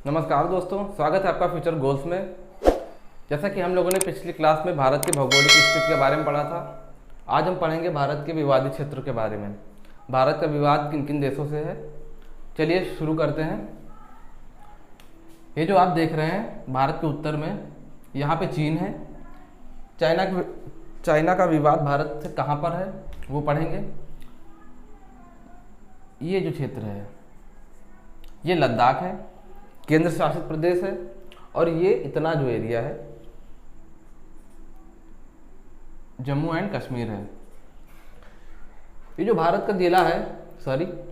नमस्कार दोस्तों, स्वागत है आपका फ्यूचर गोल्स में। जैसा कि हम लोगों ने पिछली क्लास में भारत की भौगोलिक स्थिति के बारे में पढ़ा था, आज हम पढ़ेंगे भारत के विवादित क्षेत्रों के बारे में। भारत का विवाद किन किन देशों से है, चलिए शुरू करते हैं। ये जो आप देख रहे हैं भारत के उत्तर में, यहाँ पे चीन है। चाइना का विवाद भारत से कहाँ पर है वो पढ़ेंगे। ये जो क्षेत्र है ये लद्दाख है, केंद्र शासित प्रदेश है। और ये इतना जो एरिया है जम्मू एंड कश्मीर है। ये जो भारत का जिला है,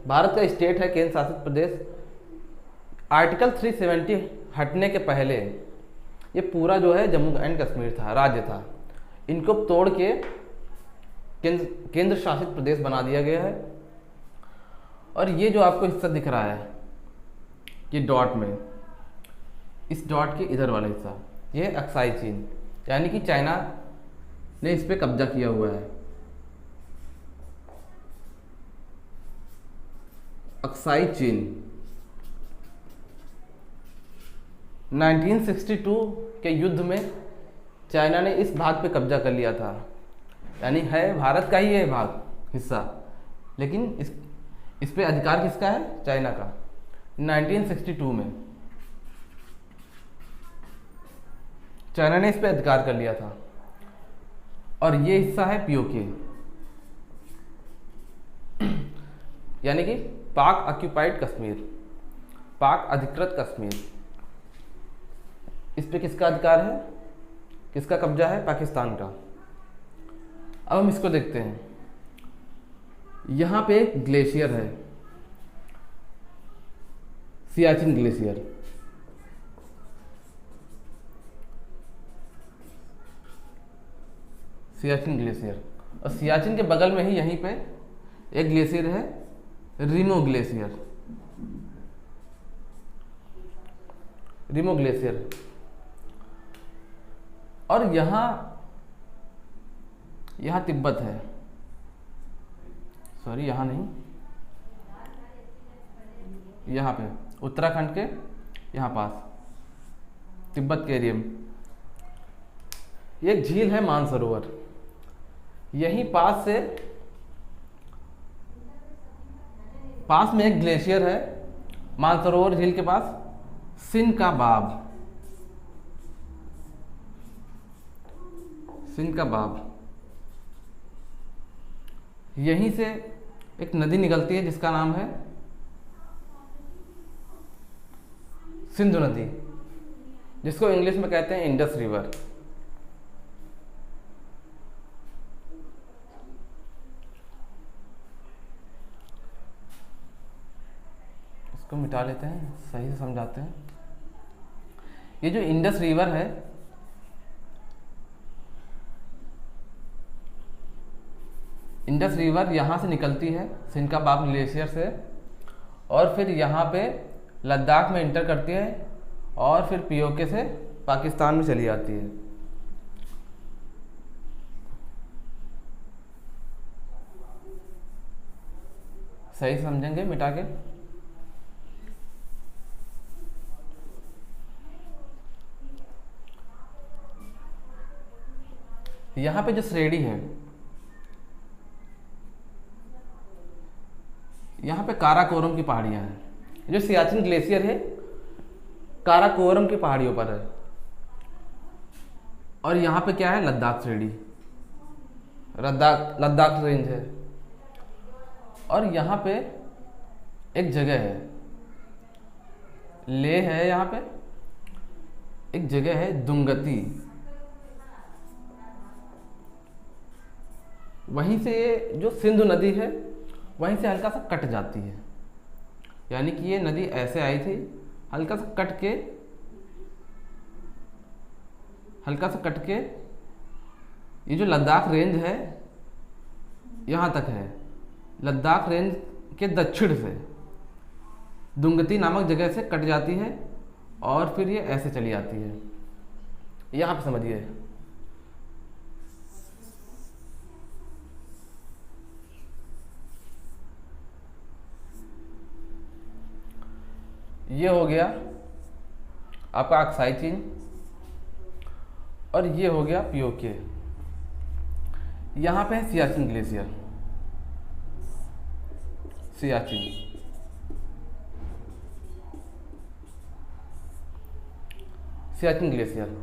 भारत का स्टेट है, केंद्र शासित प्रदेश। आर्टिकल 370 हटने के पहले ये पूरा जो है जम्मू एंड कश्मीर था, राज्य था। इनको तोड़ के केंद्र शासित प्रदेश बना दिया गया है। और ये जो आपको हिस्सा दिख रहा है ये डॉट में, इस डॉट के इधर वाला हिस्सा, ये है अक्साई चीन, यानी कि चाइना ने इस पे कब्जा किया हुआ है। अक्साई चीन 1962 के युद्ध में चाइना ने इस भाग पे कब्जा कर लिया था, यानी है भारत का ही है भाग हिस्सा, लेकिन इस पे अधिकार किसका है? चाइना का। 1962 में चाइना ने इस पे अधिकार कर लिया था। और ये हिस्सा है पीओके, यानी कि पाक ऑक्यूपाइड कश्मीर, पाक अधिकृत कश्मीर। इस पे किसका अधिकार है, किसका कब्जा है? पाकिस्तान का। अब हम इसको देखते हैं। यहाँ पे एक ग्लेशियर है, सियाचिन ग्लेशियर। सियाचिन ग्लेशियर, और सियाचिन के बगल में ही यहीं पे एक ग्लेशियर है, रिमो ग्लेशियर। रिमो ग्लेशियर। और यहाँ तिब्बत है, यहाँ नहीं, यहाँ पे उत्तराखंड के यहाँ पास तिब्बत के एरिया में ये एक झील है, मानसरोवर। यहीं पास में एक ग्लेशियर है मानसरोवर झील के पास, सिनका बाब। यहीं से एक नदी निकलती है जिसका नाम है सिंधु नदी, जिसको इंग्लिश में कहते हैं इंडस रिवर। इसको मिटा लेते हैं, सही से समझाते हैं। ये जो इंडस रिवर है, इंडस रिवर यहाँ से निकलती है सिनका बाब ग्लेशियर से, और फिर यहाँ पे लद्दाख में इंटर करती है, और फिर पीओके से पाकिस्तान में चली जाती है। सही समझेंगे मिटा के। यहाँ पे जो श्रेणी है, यहाँ पे काराकोरम की पहाड़ियाँ हैं। जो सियाचिन ग्लेशियर है काराकोरम की पहाड़ियों पर है। और यहाँ पे क्या है? लद्दाख श्रेणी, लद्दाख रेंज है। और यहाँ पे एक जगह है, लेह है, यहाँ पे एक जगह है दुंगती। वहीं से ये जो सिंधु नदी है वहीं से हल्का सा कट जाती है, यानी कि ये नदी ऐसे आई थी, हल्का सा कट के ये जो लद्दाख रेंज है यहाँ तक है। लद्दाख रेंज के दक्षिण से दुंगती नामक जगह से कट जाती है, और फिर ये ऐसे चली जाती है। यहाँ पे समझिए, ये हो गया आपका अक्साई चीन, और ये हो गया पीओके। यहाँ पे है सियाचिन ग्लेशियर, सियाचिन। सियाचिन ग्लेशियर,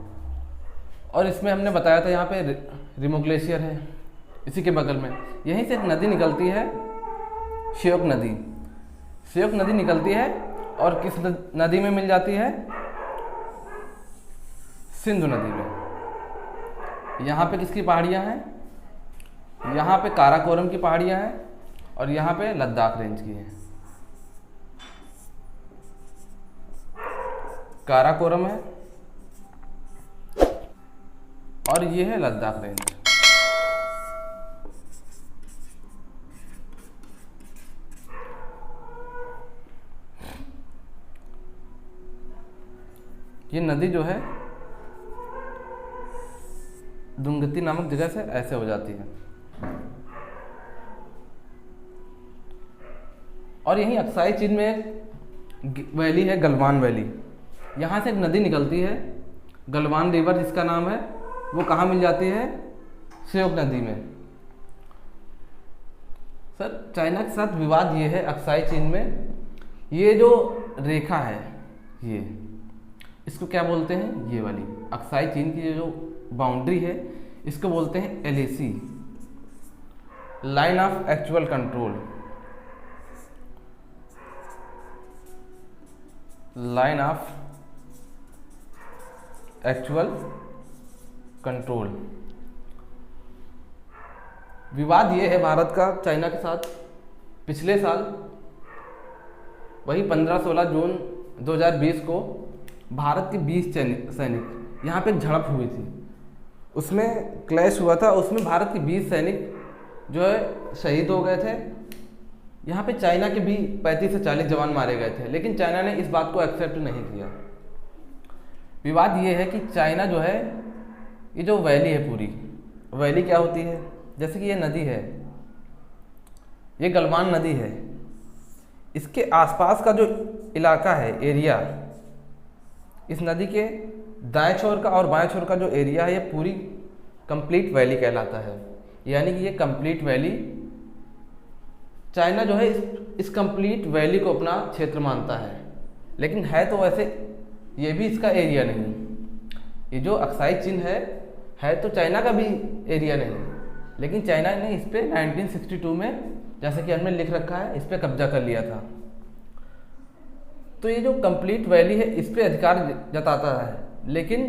और इसमें हमने बताया था यहाँ पे रिमो ग्लेशियर है इसी के बगल में। यहीं से एक नदी निकलती है, श्योक नदी। श्योक नदी निकलती है और किस नदी में मिल जाती है? सिंधु नदी में। यहाँ पे किसकी पहाड़ियाँ हैं? यहाँ पे काराकोरम की पहाड़ियाँ हैं और यहाँ पे लद्दाख रेंज की हैं। काराकोरम है और ये है लद्दाख रेंज। ये नदी जो है दुंगती नामक जगह से ऐसे हो जाती है, और यहीं अक्साई चीन में एक वैली है, गलवान वैली। यहाँ से एक नदी निकलती है, गलवान रिवर जिसका नाम है, वो कहाँ मिल जाती है? श्योक नदी में। सर चाइना के साथ विवाद ये है अक्साई चीन में, ये जो रेखा है ये, इसको क्या बोलते हैं? ये वाली अक्साई चीन की जो बाउंड्री है इसको बोलते हैं LAC, line of actual control. Line of actual control. विवाद ये है भारत का चाइना के साथ, पिछले साल वही 15-16 जून 2020 को भारत के 20 सैनिक यहाँ पे झड़प हुई थी, उसमें क्लैश हुआ था, उसमें भारत के 20 सैनिक जो है शहीद हो गए थे। यहाँ पे चाइना के भी 35 से 40 जवान मारे गए थे, लेकिन चाइना ने इस बात को एक्सेप्ट नहीं किया। विवाद ये है कि चाइना जो है, ये जो वैली है पूरी, वैली क्या होती है? जैसे कि ये नदी है, ये गलवान नदी है, इसके आसपास का जो इलाका है, एरिया, इस नदी के दाएं छोर का और बाएं छोर का जो एरिया है, ये पूरी कंप्लीट वैली कहलाता है। यानी कि ये कंप्लीट वैली, चाइना जो है इस कंप्लीट वैली को अपना क्षेत्र मानता है, लेकिन है तो वैसे ये भी इसका एरिया नहीं। ये जो अक्साई चीन है तो चाइना का भी एरिया नहीं, लेकिन चाइना ने इस पर 1962 में, जैसे कि हमने लिख रखा है, इस पर कब्जा कर लिया था। तो ये जो कंप्लीट वैली है इस पे अधिकार जताता है, लेकिन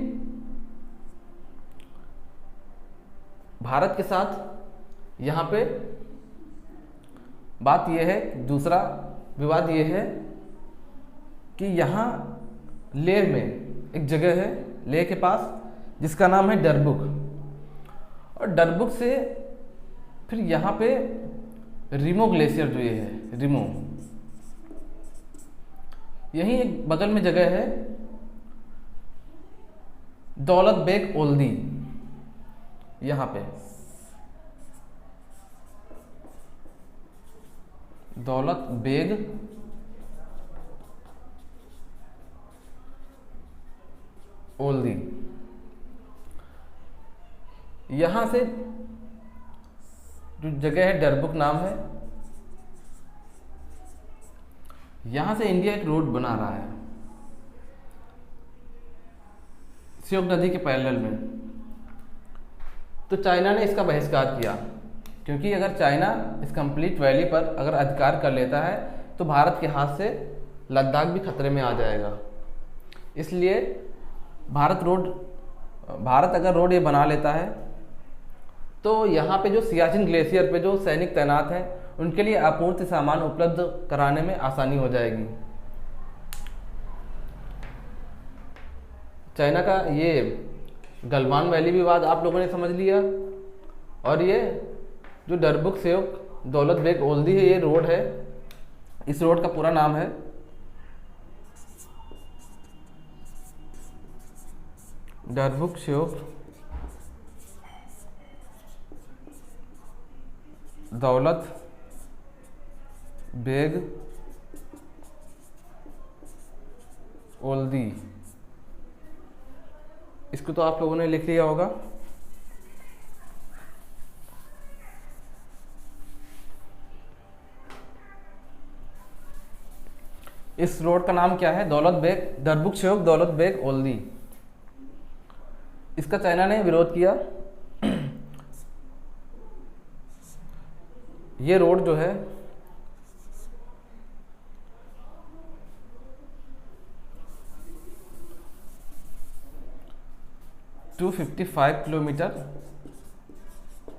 भारत के साथ यहाँ पे बात यह है, दूसरा विवाद ये है कि यहाँ लेह में एक जगह है, लेह के पास, जिसका नाम है डरबुक, और डरबुक से फिर यहाँ पे रिमो ग्लेशियर जो ये है, रिमो, यहीं एक बगल में जगह है दौलत बेग ओल्दी। यहाँ पे दौलत बेग ओल्दी, यहाँ से जो जगह है डरबुक नाम है, यहाँ से इंडिया एक रोड बना रहा है श्योक नदी के पैरेलल में। तो चाइना ने इसका बहिष्कार किया, क्योंकि अगर चाइना इस कंप्लीट वैली पर अगर अधिकार कर लेता है तो भारत के हाथ से लद्दाख भी खतरे में आ जाएगा। इसलिए भारत अगर रोड ये बना लेता है तो यहाँ पे जो सियाचिन ग्लेशियर पे जो सैनिक तैनात हैं उनके लिए आपूर्ति सामान उपलब्ध कराने में आसानी हो जाएगी। चाइना का ये गलवान वैली विवाद आप लोगों ने समझ लिया, और ये जो डरबुक श्योक दौलत बेग ओल्दी है, ये रोड है, इस रोड का पूरा नाम है डरबुक श्योक दौलत बेग ओल्दी इसको तो आप लोगों ने लिख लिया होगा। इस रोड का नाम क्या है? दौलत बेग, दरबुकशोक दौलत बेग ओल्दी। इसका चाइना ने विरोध किया। ये रोड जो है टू 255 किलोमीटर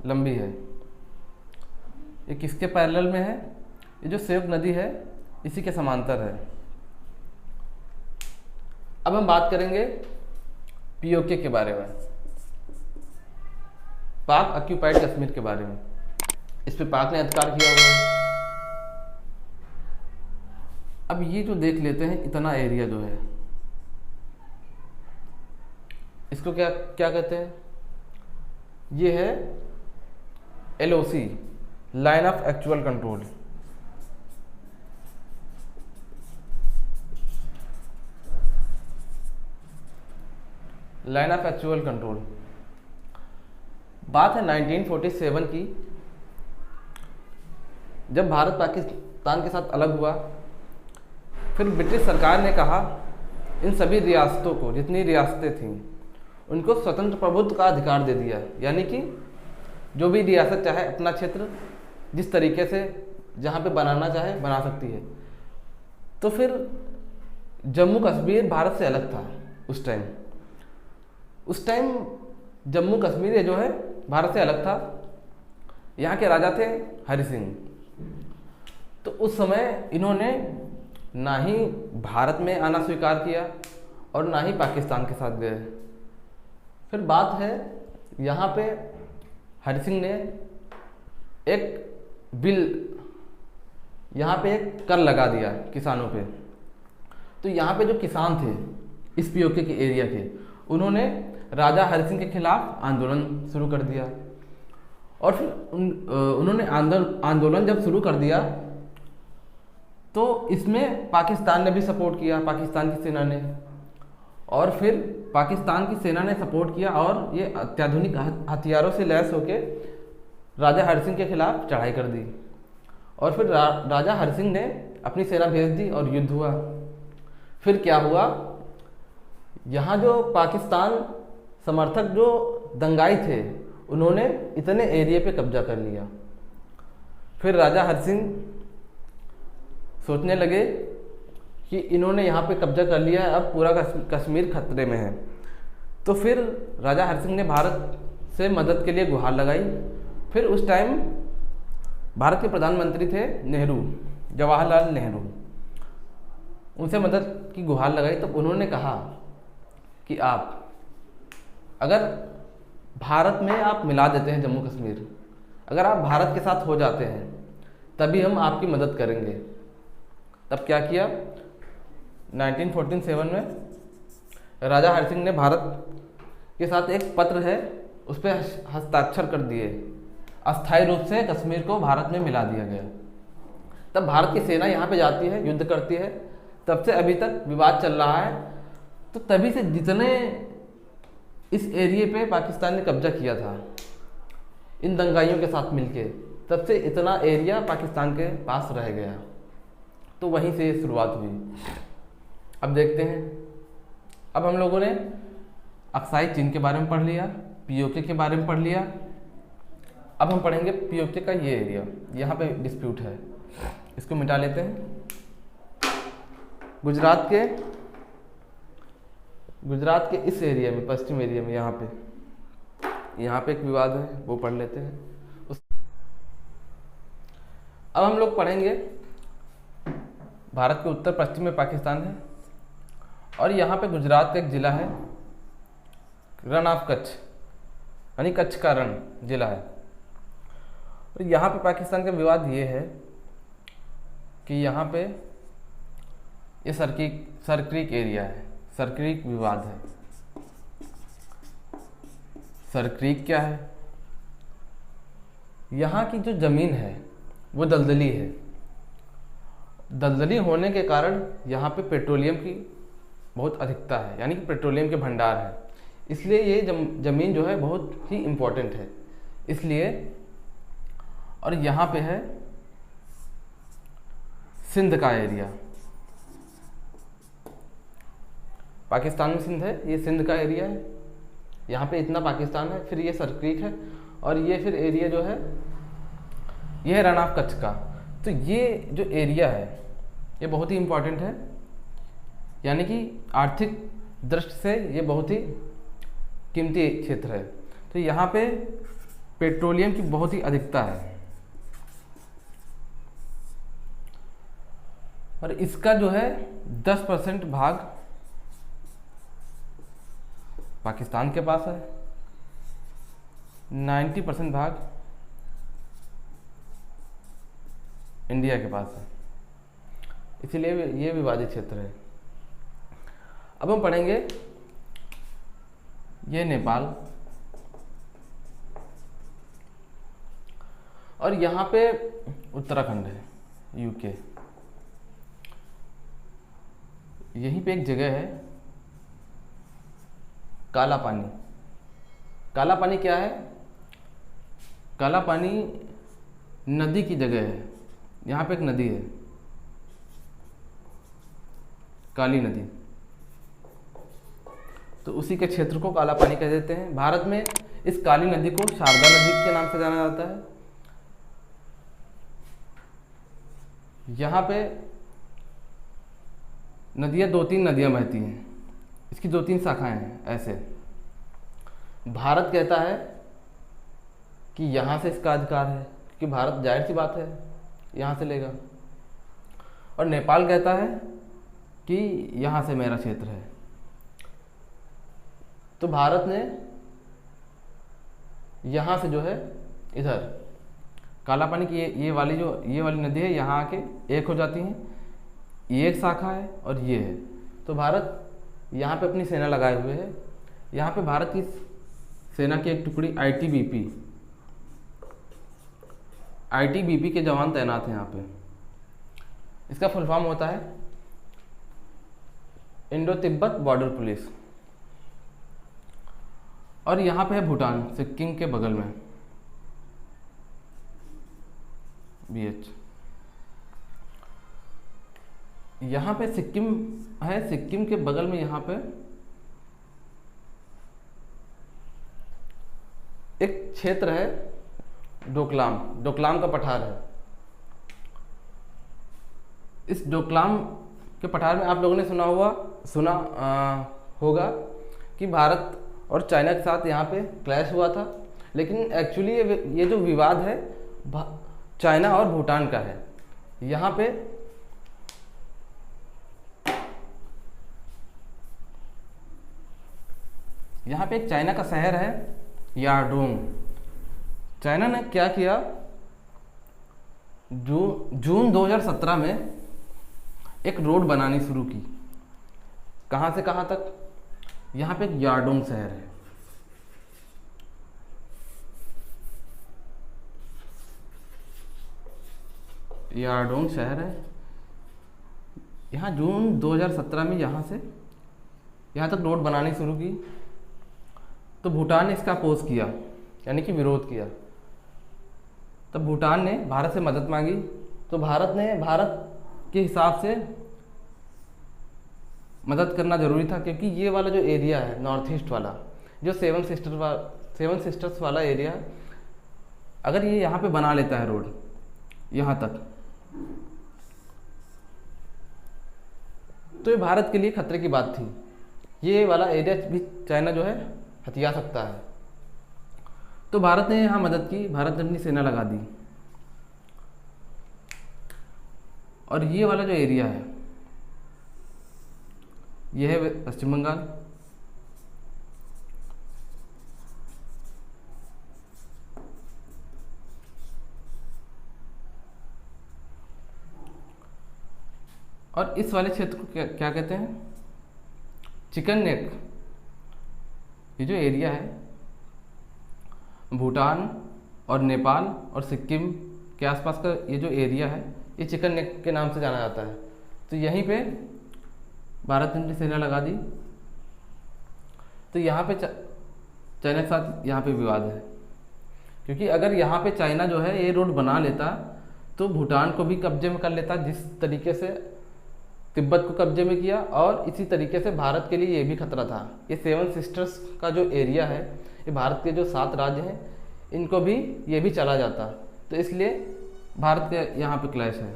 लंबी है। ये किसके पैरेलल में है? ये जो सेव नदी है इसी के समांतर है। अब हम बात करेंगे पीओके के बारे में, पाक ऑक्यूपाइड कश्मीर के बारे में। इस पे पाक ने अधिकार किया हुआ है। अब ये जो देख लेते हैं इतना एरिया जो है, इसको क्या क्या कहते हैं? ये है LOC, line of actual control. Line of actual control. बात है 1947 की, जब भारत पाकिस्तान के साथ अलग हुआ। फिर ब्रिटिश सरकार ने कहा इन सभी रियासतों को, जितनी रियासतें थीं, उनको स्वतंत्र प्रभुत्व का अधिकार दे दिया। यानी कि जो भी रियासत चाहे अपना क्षेत्र जिस तरीके से जहाँ पे बनाना चाहे बना सकती है। तो फिर जम्मू कश्मीर भारत से अलग था उस टाइम जम्मू कश्मीर ये जो है भारत से अलग था। यहाँ के राजा थे हरि सिंह। तो उस समय इन्होंने ना ही भारत में आना स्वीकार किया और ना ही पाकिस्तान के साथ गए। फिर बात है यहाँ पे हरि सिंह ने एक बिल, यहाँ पे एक कर लगा दिया किसानों पे। तो यहाँ पे जो किसान थे इस पीओके के एरिया के, उन्होंने राजा हरि सिंह के खिलाफ आंदोलन शुरू कर दिया। और फिर उन्होंने आंदोलन जब शुरू कर दिया तो इसमें पाकिस्तान ने भी सपोर्ट किया, पाकिस्तान की सेना ने। और फिर पाकिस्तान की सेना ने सपोर्ट किया और ये अत्याधुनिक हथियारों से लैस होकर राजा हरि सिंह के खिलाफ चढ़ाई कर दी। और फिर राजा हरि सिंह ने अपनी सेना भेज दी और युद्ध हुआ। फिर क्या हुआ, यहाँ जो पाकिस्तान समर्थक जो दंगाई थे, उन्होंने इतने एरिया पे कब्जा कर लिया। फिर राजा हरि सिंह सोचने लगे कि इन्होंने यहाँ पे कब्जा कर लिया है, अब पूरा कश्मीर खतरे में है। तो फिर राजा हरि सिंह ने भारत से मदद के लिए गुहार लगाई। फिर उस टाइम भारत के प्रधानमंत्री थे नेहरू, जवाहरलाल नेहरू। उनसे मदद की गुहार लगाई। तब उन्होंने कहा कि आप अगर भारत में आप मिला देते हैं जम्मू कश्मीर, अगर आप भारत के साथ हो जाते हैं, तभी हम आपकी मदद करेंगे। तब क्या किया, 1947 में राजा हरि सिंह ने भारत के साथ एक पत्र है उस पर हस्ताक्षर कर दिए। अस्थायी रूप से कश्मीर को भारत में मिला दिया गया। तब भारत की सेना यहाँ पे जाती है, युद्ध करती है। तब से अभी तक विवाद चल रहा है। तो तभी से जितने इस एरिए पे पाकिस्तान ने कब्जा किया था इन दंगाइयों के साथ मिलके, तब से इतना एरिया पाकिस्तान के पास रह गया। तो वहीं से शुरुआत हुई। अब देखते हैं, अब हम लोगों ने अक्साई चीन के बारे में पढ़ लिया, पीओके के बारे में पढ़ लिया। अब हम पढ़ेंगे पीओके का ये एरिया, यहाँ पे डिस्प्यूट है, इसको मिटा लेते हैं। गुजरात के इस एरिया में, पश्चिम एरिया में, यहाँ पे एक विवाद है, वो पढ़ लेते हैं। अब हम लोग पढ़ेंगे भारत के उत्तर पश्चिम में पाकिस्तान है और यहाँ पे गुजरात का एक ज़िला है रण ऑफ कच्छ, यानी कच्छ का रण जिला है। और यहाँ पे पाकिस्तान का विवाद ये है कि यहाँ पे ये सरक्रीक एरिया है, सरक्रीक विवाद है। सरक्रीक क्या है? यहाँ की जो ज़मीन है वो दलदली है। दलदली होने के कारण यहाँ पे पेट्रोलियम की बहुत अधिकता है, यानी कि पेट्रोलियम के भंडार है। इसलिए ये ज़मीन जो है बहुत ही इम्पोर्टेंट है इसलिए। और यहाँ पे है सिंध का एरिया, पाकिस्तान में सिंध है, ये सिंध का एरिया है, यहाँ पे इतना पाकिस्तान है, फिर ये सरक्रीक है, और ये फिर एरिया जो है ये है रण ऑफ कच्छ का। तो ये जो एरिया है ये बहुत ही इम्पोर्टेंट है, यानी कि आर्थिक दृष्टि से ये बहुत ही कीमती क्षेत्र है। तो यहाँ पे पेट्रोलियम की बहुत ही अधिकता है, और इसका जो है 10% भाग पाकिस्तान के पास है, 90% भाग इंडिया के पास है, इसीलिए ये विवादित क्षेत्र है। अब हम पढ़ेंगे ये नेपाल, और यहाँ पे उत्तराखंड है, यूके। यहीं पे एक जगह है काला पानी। काला पानी क्या है? काला पानी नदी की जगह है, यहाँ पे एक नदी है काली नदी, तो उसी के क्षेत्र को काला पानी कह देते हैं। भारत में इस काली नदी को शारदा नदी के नाम से जाना जाता है। यहाँ पे नदियाँ 2-3 नदियाँ बहती हैं, इसकी 2-3 शाखाएं हैं ऐसे। भारत कहता है कि यहाँ से इसका अधिकार है, क्योंकि भारत जाहिर सी बात है यहाँ से लेगा, और नेपाल कहता है कि यहाँ से मेरा क्षेत्र है। तो भारत ने यहाँ से जो है इधर काला पानी की ये वाली नदी है, यहाँ आके एक हो जाती हैं, ये एक शाखा है और ये है। तो भारत यहाँ पे अपनी सेना लगाए हुए है। यहाँ पे भारत की सेना की एक टुकड़ी आईटीबीपी के जवान तैनात हैं यहाँ पे। इसका फुल फॉर्म होता है इंडो तिब्बत बॉर्डर पुलिस। और यहाँ पे है भूटान, सिक्किम के बगल में, BH। यहाँ पे सिक्किम है, सिक्किम के बगल में यहाँ पे एक क्षेत्र है डोकलाम का पठार है। इस डोकलाम के पठार में आप लोगों ने सुना होगा कि भारत और चाइना के साथ यहाँ पे क्लैश हुआ था, लेकिन एक्चुअली ये जो विवाद है चाइना और भूटान का है। यहाँ पे एक चाइना का शहर है यार्डोंग। चाइना ने क्या किया, जून 2017 में एक रोड बनानी शुरू की। कहाँ से कहाँ तक? यहाँ पे एक यार्डोंग शहर है, यार्डोंग शहर है। यहाँ जून 2017 में यहाँ से यहाँ तक रोड बनानी शुरू की। तो भूटान ने इसका अपोज किया, यानी कि विरोध किया। तब भूटान ने भारत से मदद मांगी। तो भारत के हिसाब से मदद करना जरूरी था, क्योंकि ये वाला जो एरिया है नॉर्थ ईस्ट वाला, जो सेवन सिस्टर्स वाला एरिया, अगर ये यहाँ पे बना लेता है रोड यहाँ तक, तो ये भारत के लिए खतरे की बात थी। ये वाला एरिया भी चाइना जो है हथिया सकता है। तो भारत ने यहाँ मदद की, भारत ने अपनी सेना लगा दी। और ये वाला जो एरिया है ये है पश्चिम बंगाल। और इस वाले क्षेत्र को क्या कहते हैं? Chicken neck. ये जो एरिया है भूटान और नेपाल और सिक्किम के आसपास का ये जो एरिया है, ये चिकन नेक के नाम से जाना जाता है। तो यहीं पे भारत ने सेना लगा दी। तो यहाँ पे चाइना के साथ यहाँ पे विवाद है, क्योंकि अगर यहाँ पे चाइना जो है ये रोड बना लेता तो भूटान को भी कब्जे में कर लेता, जिस तरीके से तिब्बत को कब्जे में किया, और इसी तरीके से भारत के लिए ये भी खतरा था। ये सेवन सिस्टर्स का जो एरिया है, ये भारत के जो 7 राज्य हैं इनको भी ये भी चला जाता, तो इसलिए भारत के यहाँ पे क्लैश है।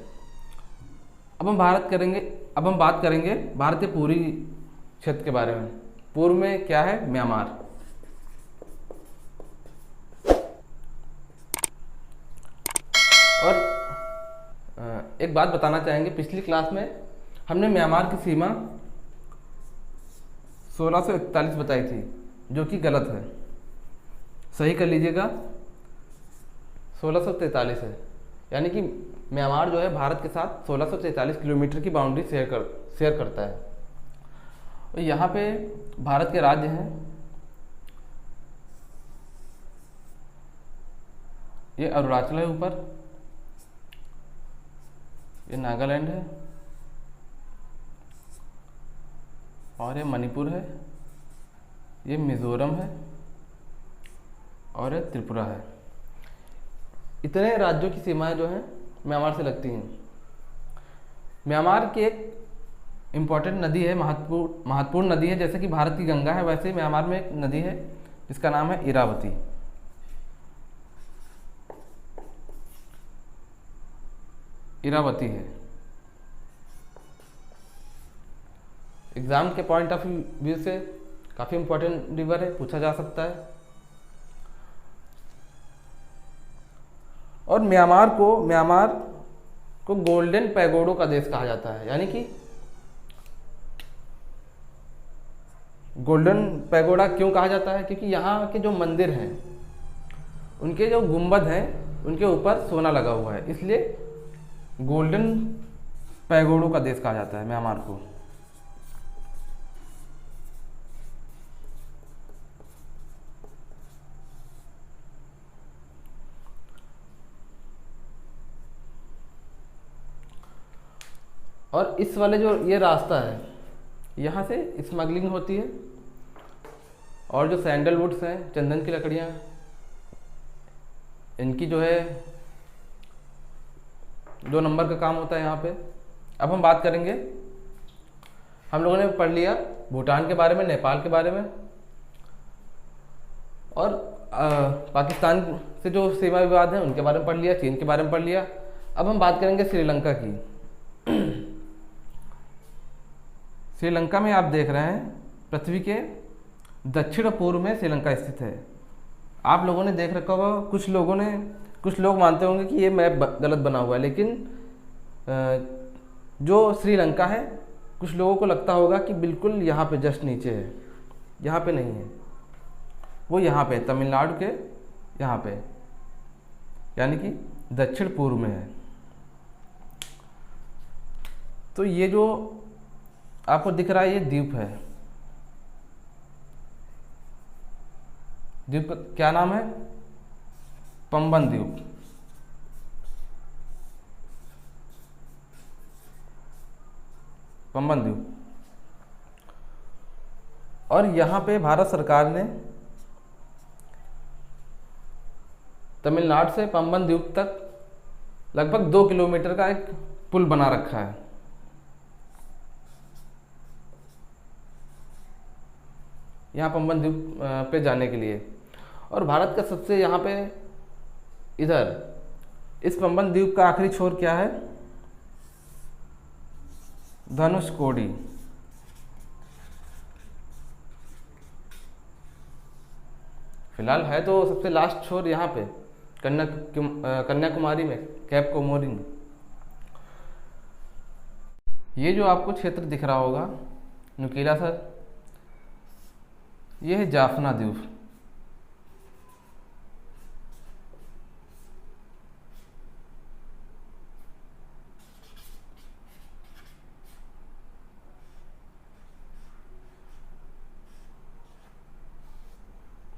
अब हम बात करेंगे भारत के पूर्वी क्षेत्र के बारे में। पूर्व में क्या है? म्यांमार। और एक बात बताना चाहेंगे, पिछली क्लास में हमने म्यांमार की सीमा 1641 बताई थी, जो कि गलत है, सही कर लीजिएगा, 1643 है। यानी कि म्यांमार जो है भारत के साथ 1643 किलोमीटर की बाउंड्री शेयर करता है। और यहाँ पे भारत के राज्य हैं, ये अरुणाचल है ऊपर, ये नागालैंड है, और ये मणिपुर है, ये मिजोरम है, और ये त्रिपुरा है। इतने राज्यों की सीमाएं जो हैं म्यांमार से लगती हैं। म्यांमार की एक इम्पॉर्टेंट नदी है, महत्वपूर्ण नदी है, जैसे कि भारत की गंगा है, वैसे ही म्यांमार में एक नदी है जिसका नाम है इरावती। इरावती है। एग्जाम के पॉइंट ऑफ व्यू से काफ़ी इम्पोर्टेंट रिवर है, पूछा जा सकता है। और म्यांमार को गोल्डन पैगोडों का देश कहा जाता है। यानी कि गोल्डन पैगोडा क्यों कहा जाता है? क्योंकि यहाँ के जो मंदिर हैं उनके जो गुंबद हैं उनके ऊपर सोना लगा हुआ है, इसलिए गोल्डन पैगोडों का देश कहा जाता है म्यांमार को। और इस वाले जो ये रास्ता है, यहाँ से स्मगलिंग होती है, और जो सैंडलवुड्स हैं, चंदन की लकड़ियाँ, इनकी जो है 2 नंबर का काम होता है यहाँ पे। अब हम बात करेंगे, हम लोगों ने पढ़ लिया भूटान के बारे में, नेपाल के बारे में, और पाकिस्तान से जो सीमा विवाद हैं उनके बारे में पढ़ लिया, चीन के बारे में पढ़ लिया। अब हम बात करेंगे श्रीलंका की। श्रीलंका में आप देख रहे हैं पृथ्वी के दक्षिण पूर्व में श्रीलंका स्थित है। आप लोगों ने देख रखा होगा, कुछ लोग मानते होंगे कि ये मैप गलत बना हुआ है, लेकिन जो श्रीलंका है कुछ लोगों को लगता होगा कि बिल्कुल यहाँ पे जस्ट नीचे है, यहाँ पे नहीं है, वो यहाँ पे तमिलनाडु के यहाँ पे, यानी कि दक्षिण पूर्व में है। तो ये जो आपको दिख रहा है ये द्वीप है। द्वीप का क्या नाम है? पंबन द्वीप। पंबन द्वीप। और यहाँ पे भारत सरकार ने तमिलनाडु से पंबन द्वीप तक लगभग 2 किलोमीटर का एक पुल बना रखा है। यहाँ पंबन द्वीप पे जाने के लिए। और भारत का सबसे यहाँ पे इधर इस पंबन द्वीप का आखिरी छोर क्या है? धनुषकोडी। फिलहाल है तो सबसे लास्ट छोर यहाँ पे कन्याकुमारी में, कैप कोमोरी में। ये जो आपको क्षेत्र दिख रहा होगा नुकीला सा, ये है जाफना द्वीप।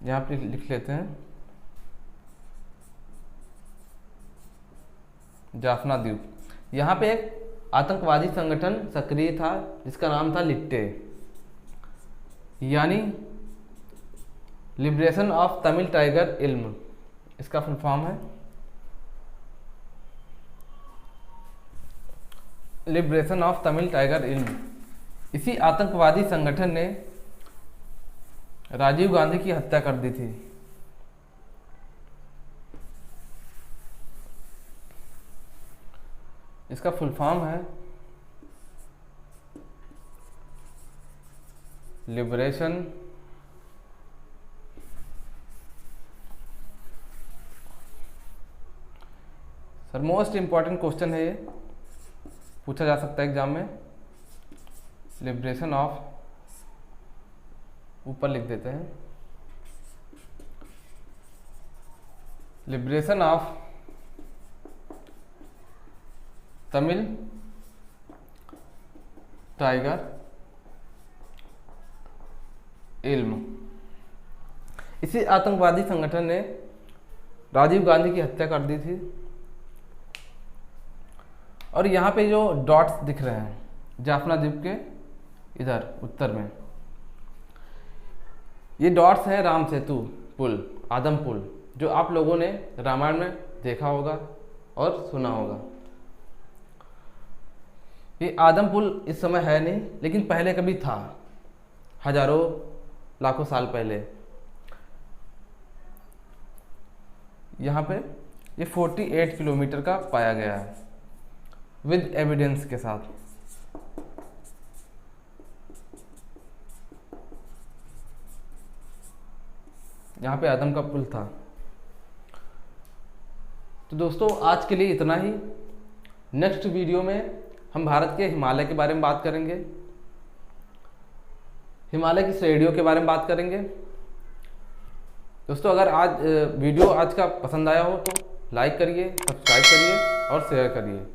यहाँ पे लिख लेते हैं जाफना द्वीप। यहाँ पे एक आतंकवादी संगठन सक्रिय था जिसका नाम था लिट्टे, यानी लिबरेशन ऑफ तमिल टाइगर इल्म, इसका फुल फॉर्म है लिबरेशन ऑफ तमिल टाइगर इल्म। इसी आतंकवादी संगठन ने राजीव गांधी की हत्या कर दी थी। इसका फुल फॉर्म है liberation sir most important question है, ये पूछा जा सकता है एग्जाम में। लिबरेशन ऑफ, ऊपर लिख देते हैं, लिबरेशन ऑफ तमिल टाइगर इल्म। इसी आतंकवादी संगठन ने राजीव गांधी की हत्या कर दी थी। और यहाँ पे जो डॉट्स दिख रहे हैं जाफना द्वीप के इधर उत्तर में, ये डॉट्स हैं राम सेतु पुल, आदम पुल, जो आप लोगों ने रामायण में देखा होगा और सुना होगा। ये आदम पुल इस समय है नहीं, लेकिन पहले कभी था, हजारों लाखों साल पहले। यहाँ पे ये 48 किलोमीटर का पाया गया है विद एविडेंस के साथ। यहाँ पे आदम का पुल था। तो दोस्तों आज के लिए इतना ही। नेक्स्ट वीडियो में हम भारत के हिमालय के बारे में बात करेंगे, हिमालय की श्रेणियों के बारे में बात करेंगे। दोस्तों अगर आज वीडियो आज का पसंद आया हो तो लाइक करिए, सब्सक्राइब करिए और शेयर करिए।